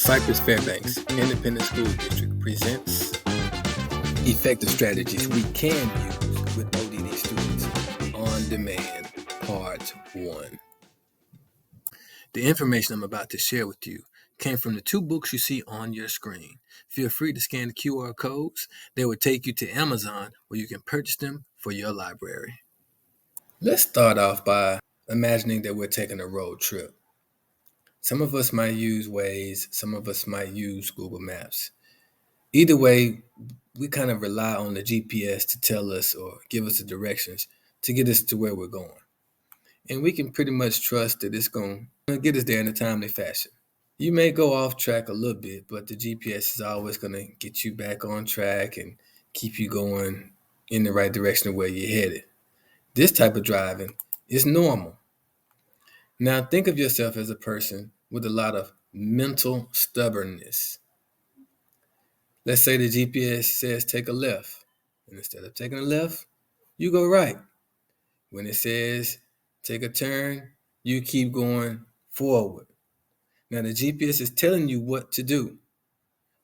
Cypress Fairbanks Independent School District presents Effective Strategies We Can Use with O.D.D Students on Demand, Part 1. The information I'm about to share with you came from the 2 books you see on your screen. Feel free to scan the QR codes. They will take you to Amazon where you can purchase them for your library. Let's start off by imagining that we're taking a road trip. Some of us might use Waze, some of us might use Google Maps. Either way, we kind of rely on the GPS to tell us or give us the directions to get us to where we're going. And we can pretty much trust that it's going to get us there in a timely fashion. You may go off track a little bit, but the GPS is always going to get you back on track and keep you going in the right direction of where you're headed. This type of driving is normal. Now think of yourself as a person with a lot of mental stubbornness. Let's say the GPS says take a left, and instead of taking a left, you go right. When it says take a turn, you keep going forward. Now the GPS is telling you what to do,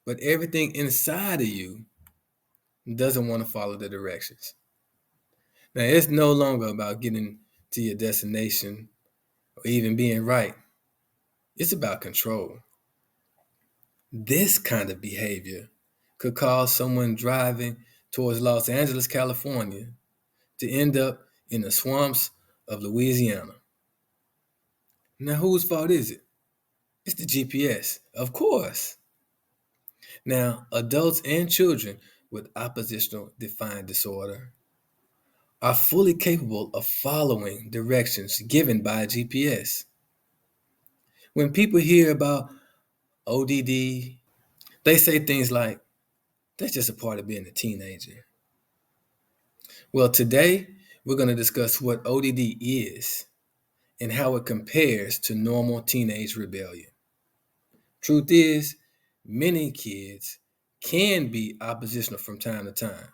but everything inside of you doesn't want to follow the directions. Now it's no longer about getting to your destination or even being right. It's about control. This kind of behavior could cause someone driving towards Los Angeles, California, to end up in the swamps of Louisiana. Now, whose fault is it? It's the GPS, of course. Now, adults and children with oppositional defiant disorder are fully capable of following directions given by a GPS. When people hear about O.D.D, they say things like, that's just a part of being a teenager. Well, today we're going to discuss what O.D.D is and how it compares to normal teenage rebellion. Truth is, many kids can be oppositional from time to time.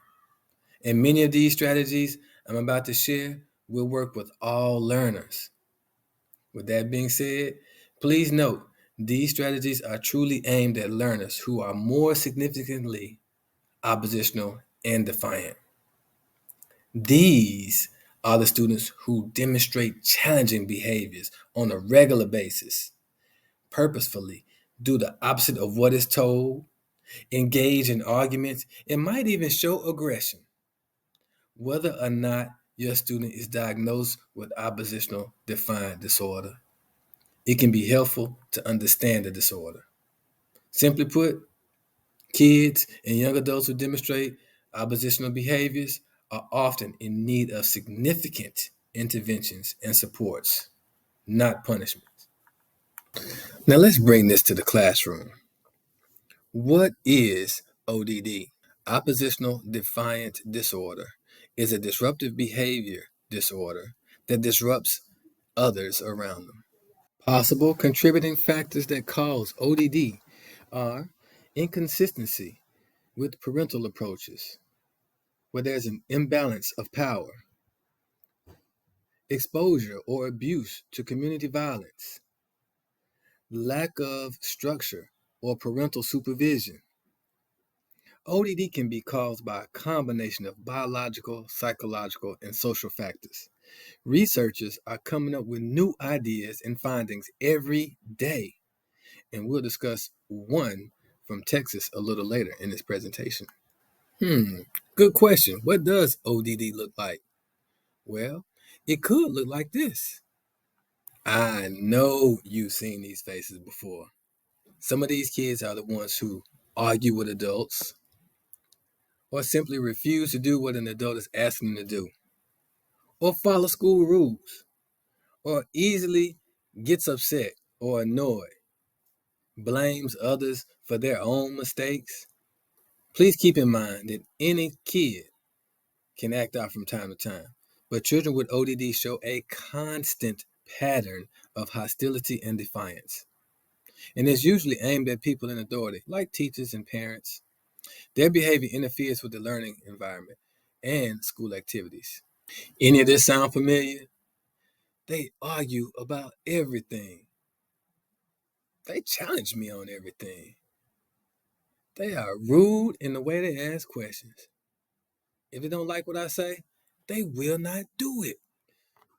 And many of these strategies I'm about to share will work with all learners. With that being said, please note, these strategies are truly aimed at learners who are more significantly oppositional and defiant. These are the students who demonstrate challenging behaviors on a regular basis, purposefully do the opposite of what is told, engage in arguments, and might even show aggression. Whether or not your student is diagnosed with oppositional defiant disorder, it can be helpful to understand the disorder. Simply put, kids and young adults who demonstrate oppositional behaviors are often in need of significant interventions and supports, not punishments. Now let's bring this to the classroom. What is O.D.D? Oppositional defiant disorder is a disruptive behavior disorder that disrupts others around them. Possible contributing factors that cause O.D.D are inconsistency with parental approaches, where there's an imbalance of power, exposure or abuse to community violence, lack of structure or parental supervision. O.D.D can be caused by a combination of biological, psychological, and social factors. Researchers are coming up with new ideas and findings every day, and we'll discuss one from Texas a little later in this presentation. Good question. What does O.D.D look like? Well, it could look like this. I know you've seen these faces before. Some of these kids are the ones who argue with adults or simply refuse to do what an adult is asking them to do, or follow school rules, or easily gets upset or annoyed, blames others for their own mistakes. Please keep in mind that any kid can act out from time to time, but children with O.D.D show a constant pattern of hostility and defiance. And it's usually aimed at people in authority, like teachers and parents. Their behavior interferes with the learning environment and school activities. Any of this sound familiar? They argue about everything. They challenge me on everything. They are rude in the way they ask questions. If they don't like what I say, they will not do it.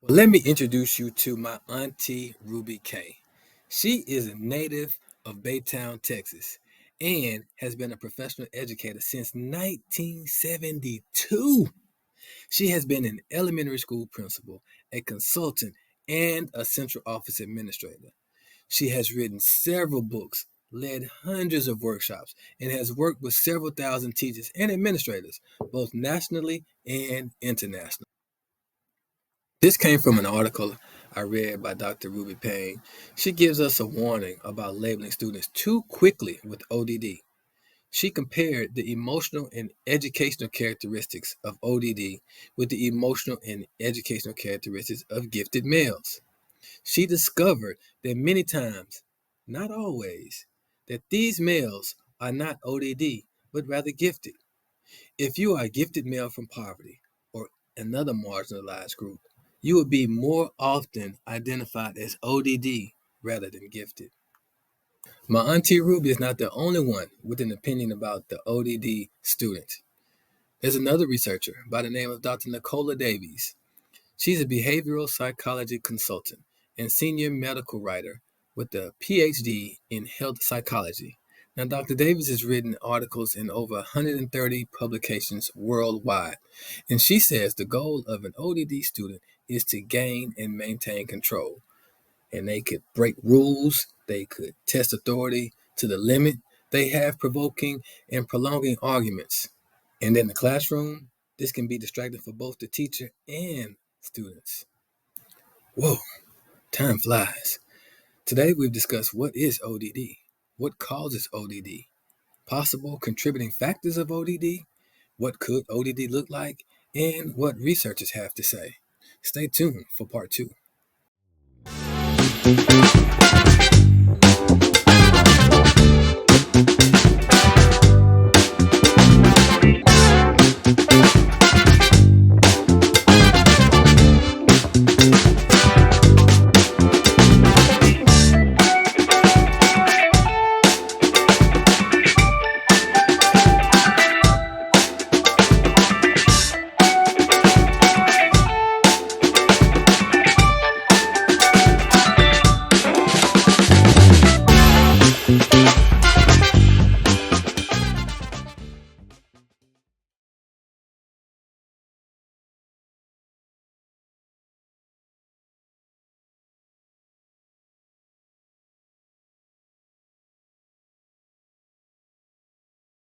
Well, let me introduce you to my auntie Ruby K. She is a native of Baytown, Texas, and has been a professional educator since 1972. She has been an elementary school principal, a consultant, and a central office administrator. She has written several books, led hundreds of workshops, and has worked with several thousand teachers and administrators, both nationally and internationally. This came from an article I read by Dr. Ruby Payne. She gives us a warning about labeling students too quickly with ODD. She compared the emotional and educational characteristics of ODD with the emotional and educational characteristics of gifted males. She discovered that many times, not always, that these males are not ODD, but rather gifted. If you are a gifted male from poverty or another marginalized group, you will be more often identified as ODD rather than gifted. My auntie Ruby is not the only one with an opinion about the ODD student. There's another researcher by the name of Dr. Nicola Davies. She's a behavioral psychology consultant and senior medical writer with a PhD in health psychology. Now, Dr. Davies has written articles in over 130 publications worldwide, and she says the goal of an ODD student is to gain and maintain control. And they could break rules, they could test authority to the limit, they have provoking and prolonging arguments. And in the classroom, this can be distracting for both the teacher and students. Whoa, time flies. Today we've discussed what is ODD, what causes ODD, possible contributing factors of ODD, what could ODD look like, and what researchers have to say. Stay tuned for part 2.